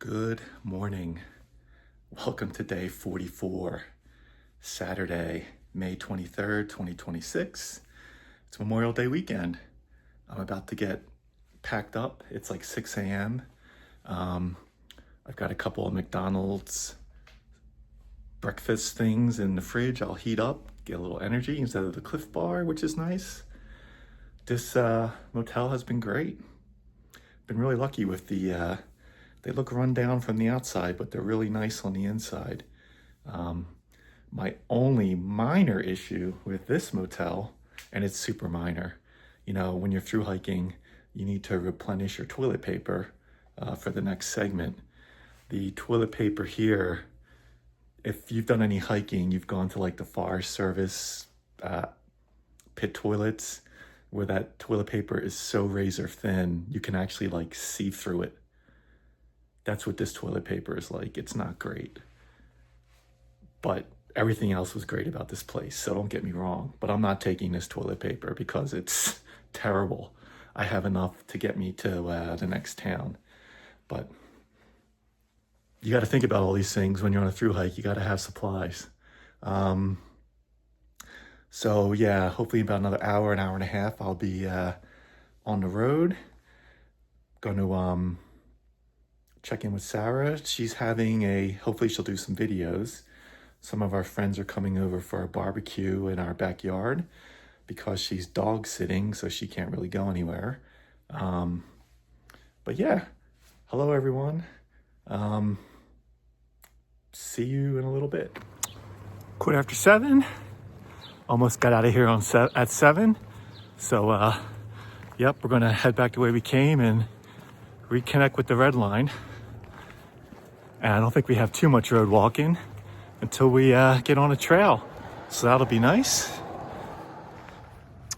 Good morning. Welcome to day 44, Saturday, May 23rd, 2026. It's Memorial Day weekend. I'm about to get packed up. It's like 6 a.m. I've got a couple of McDonald's breakfast things in the fridge. I'll heat up, get a little energy instead of the Cliff Bar, which is nice. This motel has been great. Been really lucky with the they look run down from the outside, but they're really nice on the inside. My only minor issue with this motel, and it's super minor, when you're through hiking, you need to replenish your toilet paper for the next segment. The toilet paper here, if you've done any hiking, you've gone to like the Forest Service pit toilets, where that toilet paper is so razor thin, you can actually like see through it. That's what this toilet paper is like. It's not great. But everything else was great about this place, so don't get me wrong. But I'm not taking this toilet paper because it's terrible. I have enough to get me to the next town. But you got to think about all these things when you're on a thru hike. You got to have supplies. So yeah, hopefully about another hour, an hour and a half, I'll be on the road. Going to check in with Sarah. She's having hopefully she'll do some videos. Some of our friends are coming over for a barbecue in our backyard because she's dog sitting, so she can't really go anywhere. But yeah, hello everyone. See you in a little bit. 7:15. Almost got out of here at 7. So, yep, we're gonna head back the way we came and reconnect with the red line. And I don't think we have too much road walking until we get on a trail. So that'll be nice.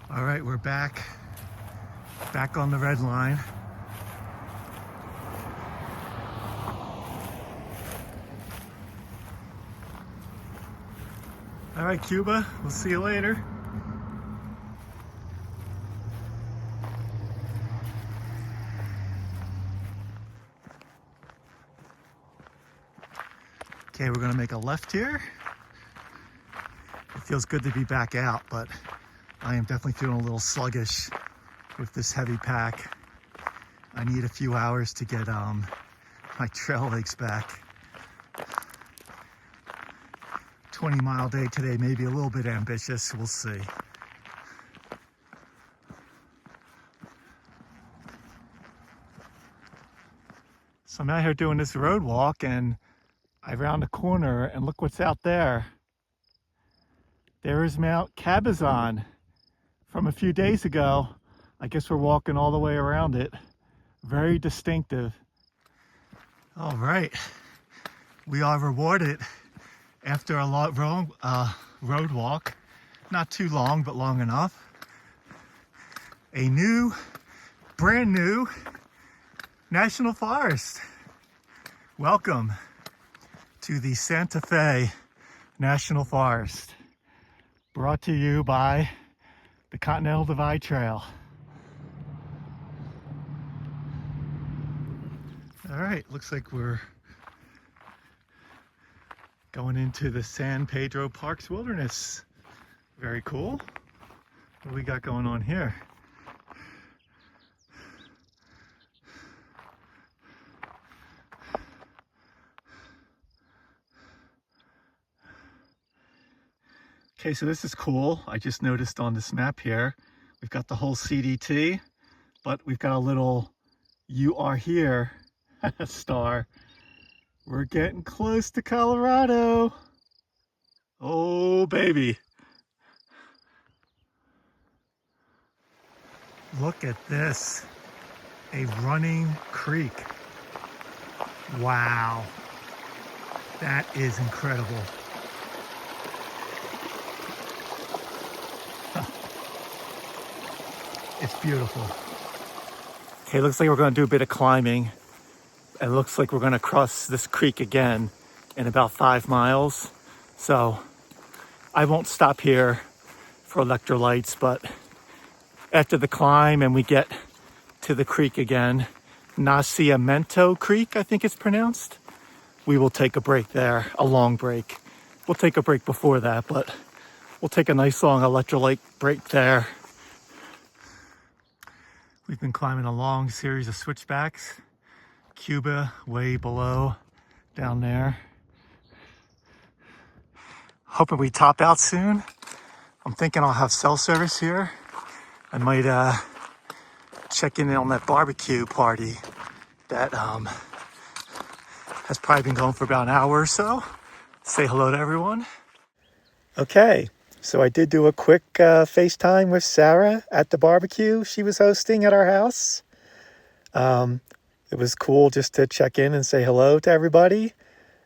All right, we're back on the red line. All right, Cuba, we'll see you later. Okay, we're gonna make a left here. It feels good to be back out, but I am definitely feeling a little sluggish with this heavy pack. I need a few hours to get my trail legs back. 20-mile day today, maybe a little bit ambitious, we'll see. So I'm out here doing this road walk and I round the corner and look what's out there. There is Mount Cabazon from a few days ago. I guess we're walking all the way around it. Very distinctive. All right, we are rewarded after a long road walk. Not too long, but long enough. A brand new national forest. Welcome to the Santa Fe National Forest, brought to you by the Continental Divide Trail. All right, looks like we're going into the San Pedro Parks Wilderness. Very cool. What do we got going on here? Okay, so this is cool. I just noticed on this map here, we've got the whole CDT, but we've got a little "You Are Here" star. We're getting close to Colorado. Oh, baby. Look at this. A running creek. Wow. That is incredible. It's beautiful. Okay, looks like we're going to do a bit of climbing. It looks like we're going to cross this creek again in about 5 miles. So I won't stop here for electrolytes, but after the climb and we get to the creek again, Nacimiento Creek, I think it's pronounced. We will take a break there, a long break. We'll take a break before that, but we'll take a nice long electrolyte break there. We've been climbing a long series of switchbacks. Cuba way below down there. Hoping we top out soon. I'm thinking I'll have cell service here. I might check in on that barbecue party that has probably been going for about an hour or so. Say hello to everyone. Okay, so I did do a quick FaceTime with Sarah at the barbecue she was hosting at our house. It was cool just to check in and say hello to everybody.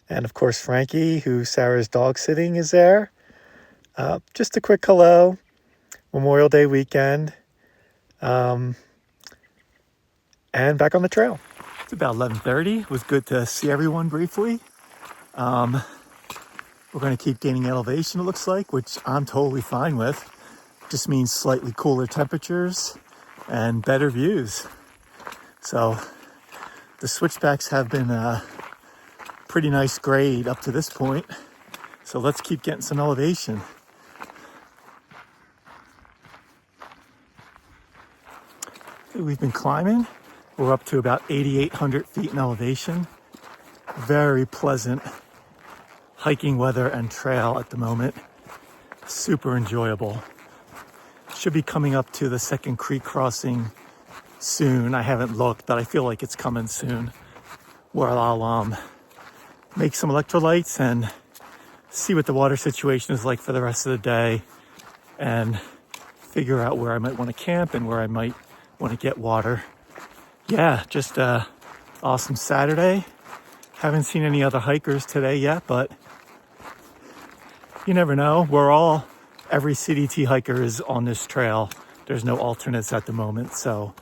And of course, Frankie, who Sarah's dog sitting, is there. Just a quick hello. Memorial Day weekend. And back on the trail. It's about 11:30. It was good to see everyone briefly. We're going to keep gaining elevation, it looks like, which I'm totally fine with. Just means slightly cooler temperatures and better views. So the switchbacks have been a pretty nice grade up to this point. So let's keep getting some elevation. We've been climbing. We're up to about 8,800 feet in elevation. Very pleasant hiking weather and trail at the moment. Super enjoyable. Should be coming up to the second creek crossing soon. I haven't looked, but I feel like it's coming soon, where I'll make some electrolytes and see what the water situation is like for the rest of the day and figure out where I might want to camp and where I might want to get water. Yeah, just a awesome Saturday. Haven't seen any other hikers today yet, but you never know. Every CDT hiker is on this trail. There's no alternates at the moment, so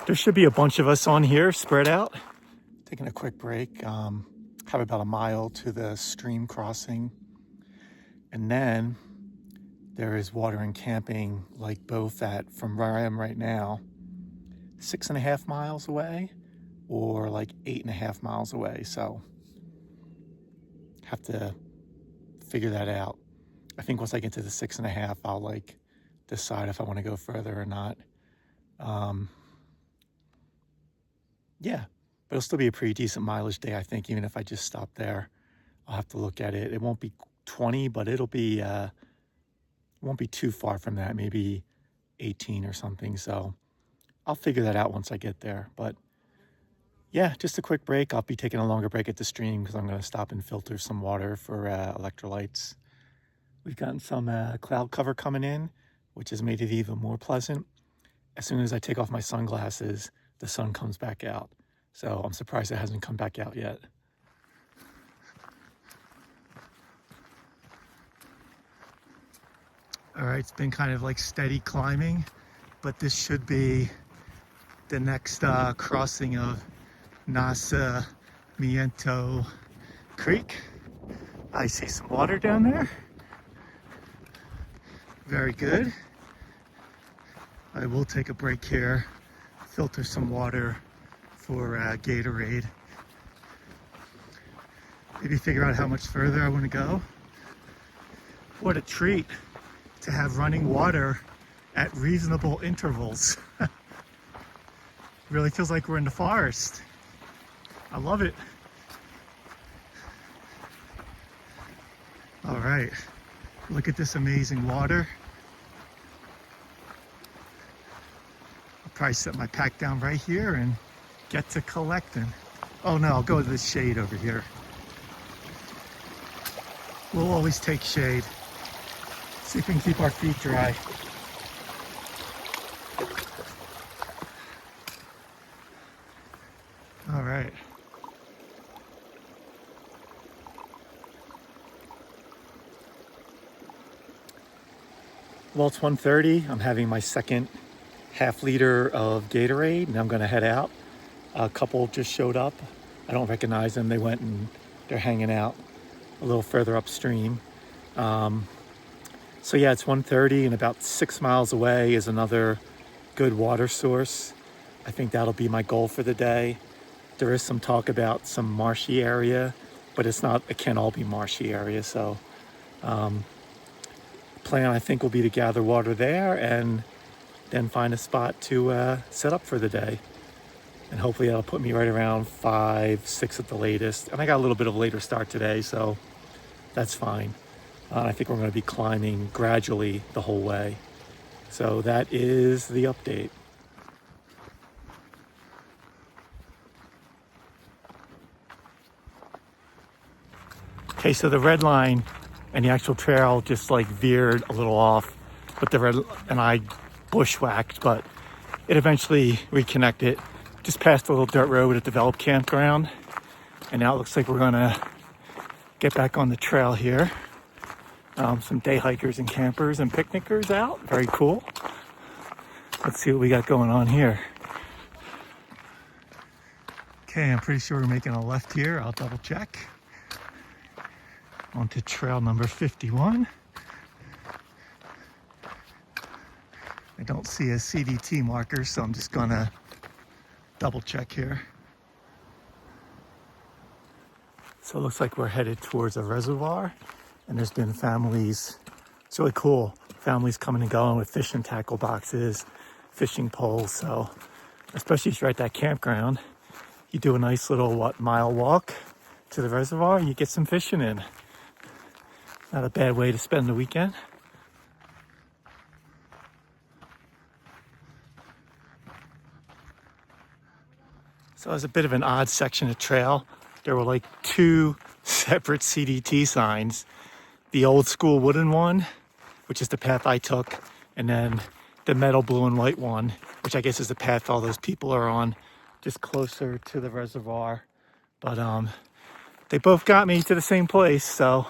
there should be a bunch of us on here spread out. Taking a quick break. Have about a mile to the stream crossing. And then there is water and camping like both at, from where I am right now, 6.5 miles away or like 8.5 miles away. So have to figure that out. I think once I get to the 6.5, I'll like decide if I want to go further or not. Yeah, but it'll still be a pretty decent mileage day, I think, even if I just stop there. I'll have to look at it. It won't be 20, but it'll be, it won't be too far from that, maybe 18 or something. So I'll figure that out once I get there. But yeah, just a quick break. I'll be taking a longer break at the stream because I'm going to stop and filter some water for electrolytes. We've gotten some cloud cover coming in, which has made it even more pleasant. As soon as I take off my sunglasses, the sun comes back out. So I'm surprised it hasn't come back out yet. All right, it's been kind of like steady climbing, but this should be the next crossing of Nacimiento Creek. I see some water down there. Very good. I will take a break here, filter some water for Gatorade. Maybe figure out how much further I want to go. What a treat to have running water at reasonable intervals. Really feels like we're in the forest. I love it. All right, look at this amazing water. I'll probably set my pack down right here and get to collecting. Oh no, I'll go to the shade over here. We'll always take shade. See if we can keep our feet dry. All right. Well, it's 1:30. I'm having my second half-liter of Gatorade, and I'm going to head out. A couple just showed up. I don't recognize them. They went and they're hanging out a little further upstream. So yeah, it's 1:30, and about 6 miles away is another good water source. I think that'll be my goal for the day. There is some talk about some marshy area, but it can't all be marshy area. So plan, I think, will be to gather water there and then find a spot to set up for the day. And hopefully that'll put me right around 5, 6 at the latest. And I got a little bit of a later start today, so that's fine. I think we're going to be climbing gradually the whole way. So that is the update. Okay, so the red line and the actual trail just like veered a little off, but and I bushwhacked, but it eventually reconnected just past a little dirt road with a developed campground. And now it looks like we're gonna get back on the trail here. Some day hikers and campers and picnickers out. Very cool. Let's see what we got going on here. Okay, I'm pretty sure we're making a left here. I'll double check. Onto trail number 51. I don't see a CDT marker, so I'm just gonna double check here. So it looks like we're headed towards a reservoir, and there's been families. It's really cool. Families coming and going with fishing tackle boxes, fishing poles. So especially if you're at that campground, you do a nice little mile walk to the reservoir and you get some fishing in. Not a bad way to spend the weekend. So it was a bit of an odd section of trail. There were like 2 separate CDT signs. The old school wooden one, which is the path I took, and then the metal blue and white one, which I guess is the path all those people are on, just closer to the reservoir. But they both got me to the same place, so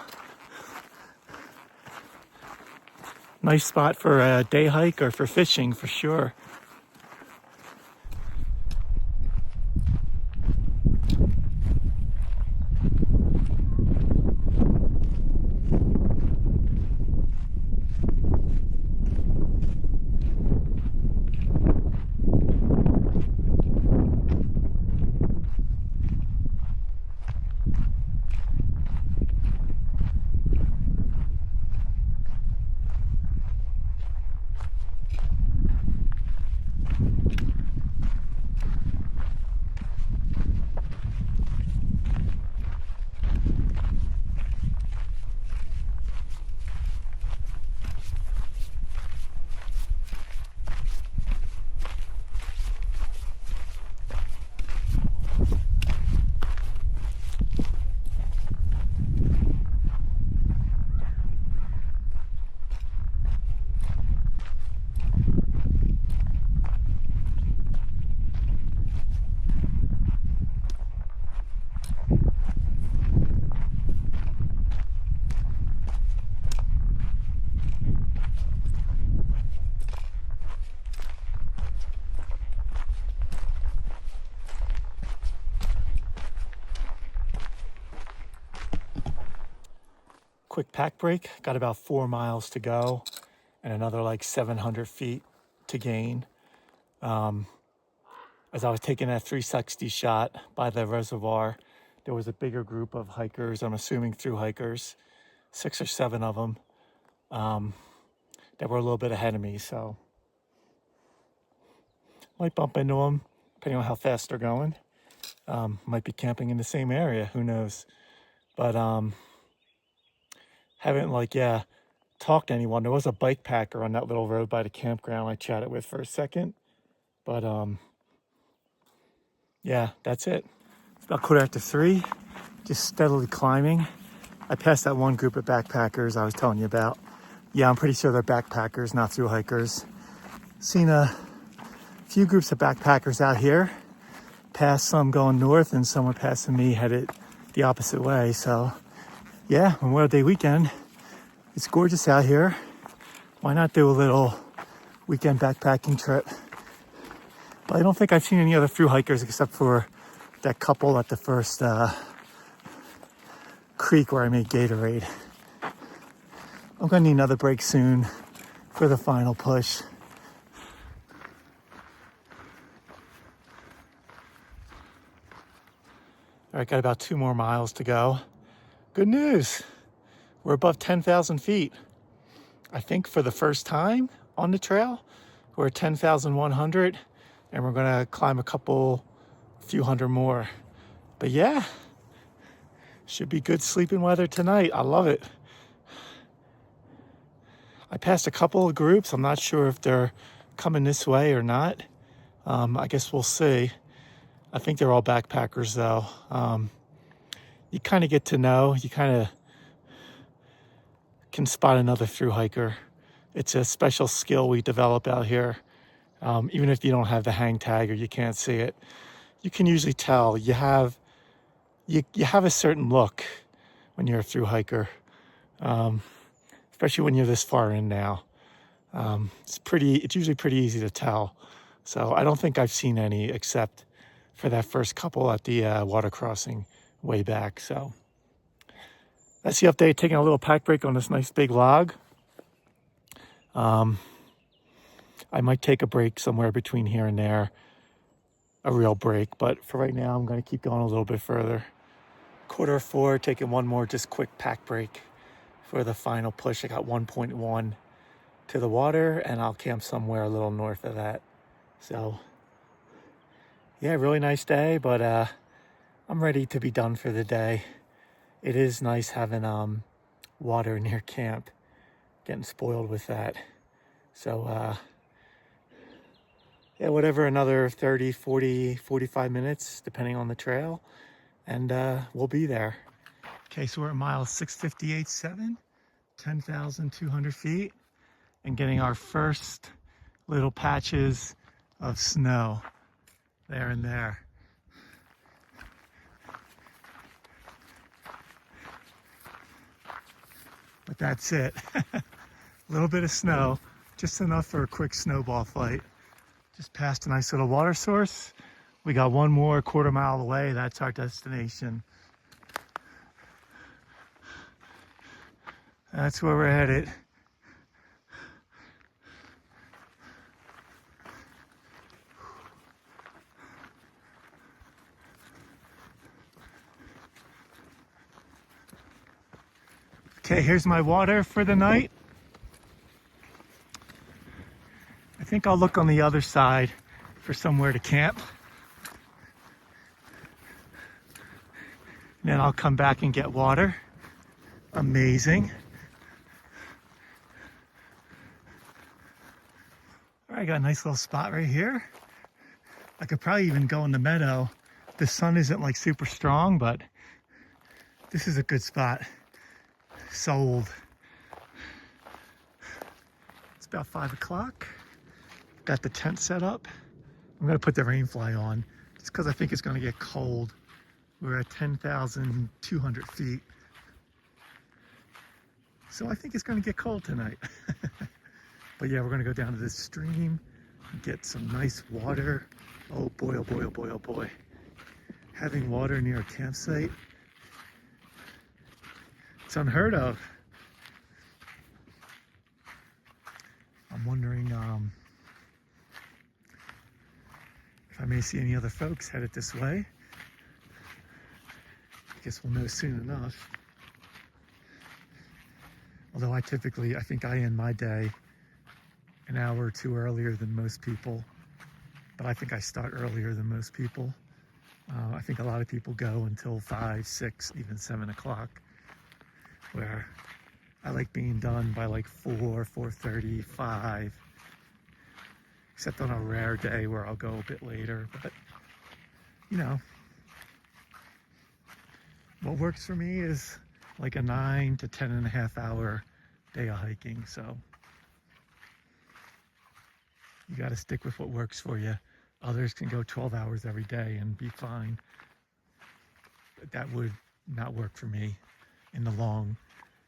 nice spot for a day hike or for fishing for sure. Quick pack break. Got about 4 miles to go and another like 700 feet to gain. As I was taking that 360 shot by the reservoir, there was a bigger group of hikers, I'm assuming thru-hikers, 6 or 7 of them, that were a little bit ahead of me. So might bump into them, depending on how fast they're going. Might be camping in the same area, who knows. But haven't talked to anyone. There was a bike packer on that little road by the campground I chatted with for a second. But yeah, that's it. It's about 3:15, just steadily climbing. I passed that one group of backpackers I was telling you about. Yeah, I'm pretty sure they're backpackers, not thru hikers. Seen a few groups of backpackers out here. Passed some going north and some were passing me headed the opposite way. So yeah, Memorial Day weekend. It's gorgeous out here. Why not do a little weekend backpacking trip? But I don't think I've seen any other thru hikers except for that couple at the first creek where I made Gatorade. I'm gonna need another break soon for the final push. All right, got about 2 more miles to go. Good news. We're above 10,000 feet. I think for the first time on the trail, we're at 10,100, and we're gonna climb few hundred more. But yeah, should be good sleeping weather tonight. I love it. I passed a couple of groups. I'm not sure if they're coming this way or not. I guess we'll see. I think they're all backpackers though. You kind of get to know, you kind of can spot another thru hiker. It's a special skill we develop out here. Even if you don't have the hang tag or you can't see it, you can usually tell. You have a certain look when you're a thru hiker, especially when you're this far in now. It's usually pretty easy to tell. So I don't think I've seen any except for that first couple at the water crossing way back. So that's the update. Taking a little pack break on this nice big log. I might take a break somewhere between here and there, a real break, but for right now I'm going to keep going a little bit further. 3:45, taking one more just quick pack break for the final push. I got 1.1 to the water, and I'll camp somewhere a little north of that. So yeah, really nice day, but I'm ready to be done for the day. It is nice having water near camp, getting spoiled with that. So yeah, whatever, another 30, 40, 45 minutes, depending on the trail, and we'll be there. Okay, so we're at mile 658.7, 10,200 feet, and getting our first little patches of snow there and there. But that's it. A little bit of snow, just enough for a quick snowball fight. Just passed a nice little water source. We got one more 1/4 mile away. That's our destination. That's where we're headed. Okay, here's my water for the night. I think I'll look on the other side for somewhere to camp. Then I'll come back and get water. Amazing. All right, I got a nice little spot right here. I could probably even go in the meadow. The sun isn't like super strong, but this is a good spot. Sold. It's about 5 o'clock. Got the tent set up. I'm gonna put the rain fly on just because I think it's gonna get cold. We're at 10,200 feet. So I think it's gonna get cold tonight. But yeah, we're gonna go down to this stream and get some nice water. Oh boy, oh boy, oh boy, oh boy. Having water near a campsite, it's unheard of. I'm wondering if I may see any other folks headed this way. I guess we'll know soon enough. Although I think I end my day an hour or two earlier than most people, but I think I start earlier than most people. I think a lot of people go until 5, 6, even 7 o'clock, where I like being done by like 4, 4:30, 5, except on a rare day where I'll go a bit later. But you know, what works for me is like a 9 to 10.5 hour day of hiking. So you got to stick with what works for you. Others can go 12 hours every day and be fine. But that would not work for me in the long.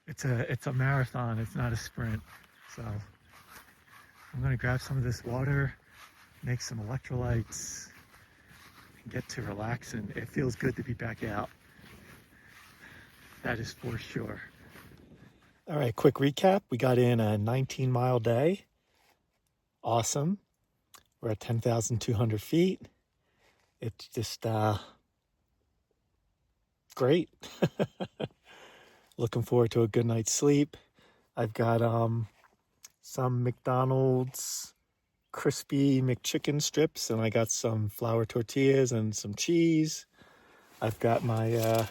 It's a marathon. It's not a sprint. So I'm gonna grab some of this water, make some electrolytes, and get to relaxing. It feels good to be back out. That is for sure. All right, quick recap. We got in a 19-mile day. Awesome. We're at 10,200 feet. It's just great. Looking forward to a good night's sleep. I've got some McDonald's crispy McChicken strips, and I got some flour tortillas and some cheese. I've got my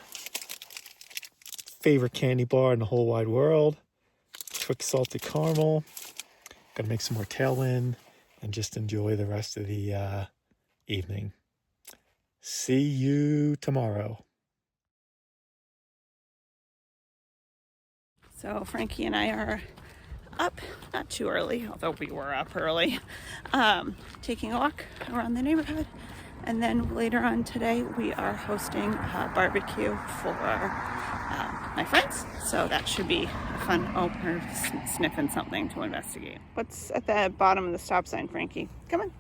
favorite candy bar in the whole wide world, Twix salted caramel. Gonna make some more tailwind and just enjoy the rest of the evening. See you tomorrow. So Frankie and I are up, not too early, although we were up early, taking a walk around the neighborhood. And then later on today, we are hosting a barbecue for my friends. So that should be a fun opener, sniffing something to investigate. What's at the bottom of the stop sign, Frankie? Come on.